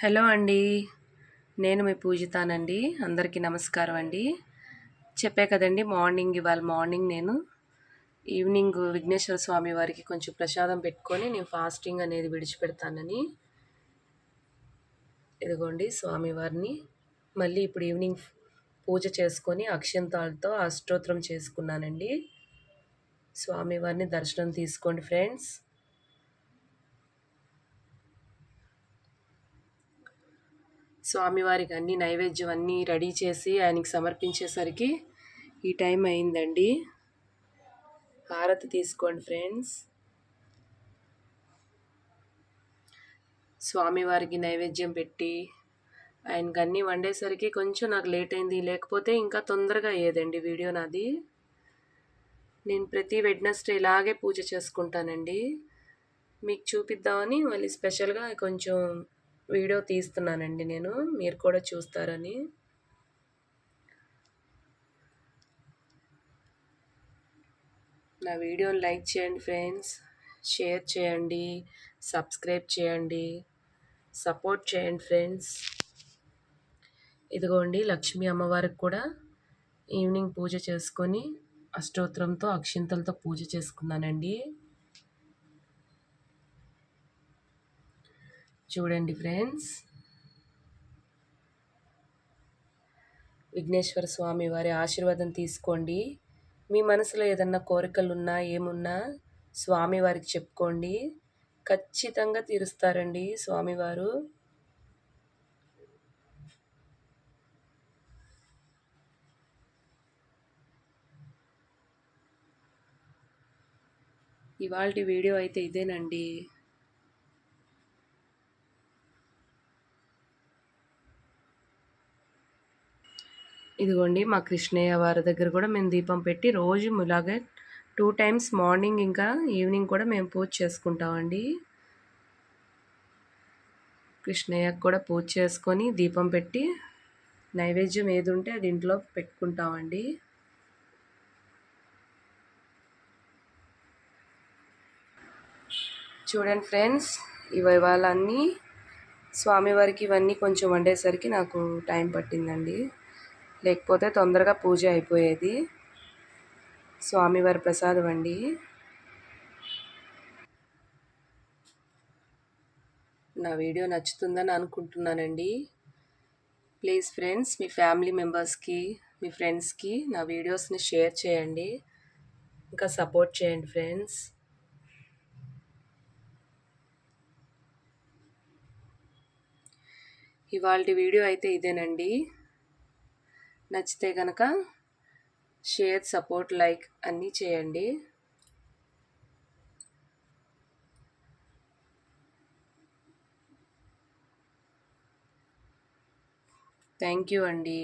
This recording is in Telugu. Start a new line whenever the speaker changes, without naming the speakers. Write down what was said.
హలో అండి. నేను మీ పూజితానండి. అందరికీ నమస్కారం అండి. చెప్పా కదండీ ఇవాళ మార్నింగ్ నేను ఈవినింగ్ విఘ్నేశ్వర స్వామి వారికి కొంచెం ప్రసాదం పెట్టుకొని నేను ఫాస్టింగ్ అనేది విడిచిపెడతానని. ఇదిగోండి స్వామివారిని మళ్ళీ ఇప్పుడు ఈవినింగ్ పూజ చేసుకొని అక్షంతాలతో అష్టోత్తరం చేసుకున్నానండి. స్వామివారిని దర్శనం తీసుకోండి ఫ్రెండ్స్. స్వామివారికి అన్ని నైవేద్యం అన్నీ రెడీ చేసి ఆయనకి సమర్పించేసరికి ఈ టైం అయిందండి. హారతి తీసుకోండి ఫ్రెండ్స్. స్వామివారికి నైవేద్యం పెట్టి ఆయనకి అన్నీ వండేసరికి కొంచెం నాకు లేట్ అయింది. లేకపోతే ఇంకా తొందరగా అయ్యేదండి వీడియో నాది. నేను ప్రతి వెడ్నెస్డే ఇలాగే పూజ చేసుకుంటానండి. మీకు చూపిద్దామని మళ్ళీ స్పెషల్గా కొంచెం వీడియో తీస్తున్నానండి నేను, మీరు కూడా చూస్తారని. నా వీడియోని లైక్ చేయండి ఫ్రెండ్స్, షేర్ చేయండి, సబ్స్క్రైబ్ చేయండి, సపోర్ట్ చేయండి ఫ్రెండ్స్. ఇదిగోండి లక్ష్మీ అమ్మవారికి కూడా ఈవినింగ్ పూజ చేసుకొని అష్టోత్తరంతో అక్షింతలతో పూజ చేసుకున్నానండి. చూడండి ఫ్రెండ్స్, విఘ్నేశ్వర స్వామి వారి ఆశీర్వాదం తీసుకోండి. మీ మనసులో ఏదన్నా కోరికలు ఉన్నా ఏమున్నా స్వామివారికి చెప్పుకోండి, ఖచ్చితంగా తీరుస్తారండి స్వామివారు. ఇవాల్టి వీడియో అయితే ఇదేనండి. ఇదిగోండి మా కృష్ణయ్య వారి దగ్గర కూడా మేము దీపం పెట్టి రోజు ఇలాగే 2 టైమ్స్ మార్నింగ్ ఇంకా ఈవినింగ్ కూడా మేము పూజ చేసుకుంటామండి. కృష్ణయ్యకు కూడా పూజ చేసుకొని దీపం పెట్టి నైవేద్యం ఏది ఉంటే అది ఇంట్లో పెట్టుకుంటామండి. చూడండి ఫ్రెండ్స్, ఇవాళ అన్నీ స్వామివారికి ఇవన్నీ కొంచెం వండేసరికి నాకు టైం పట్టిందండి. లేకపోతే తొందరగా పూజ అయిపోయేది. స్వామివారి ప్రసాదం అండి. నా వీడియో నచ్చుతుందని అనుకుంటున్నానండి. ప్లీజ్ ఫ్రెండ్స్, మీ ఫ్యామిలీ మెంబర్స్కి, మీ ఫ్రెండ్స్కి నా వీడియోస్ని షేర్ చేయండి, ఇంకా సపోర్ట్ చేయండి ఫ్రెండ్స్. ఇవాల్టి వీడియో అయితే ఇదేనండి. నచ్చితే కనుక షేర్, సపోర్ట్, లైక్ అన్నీ చేయండి. థ్యాంక్ యూ అండి.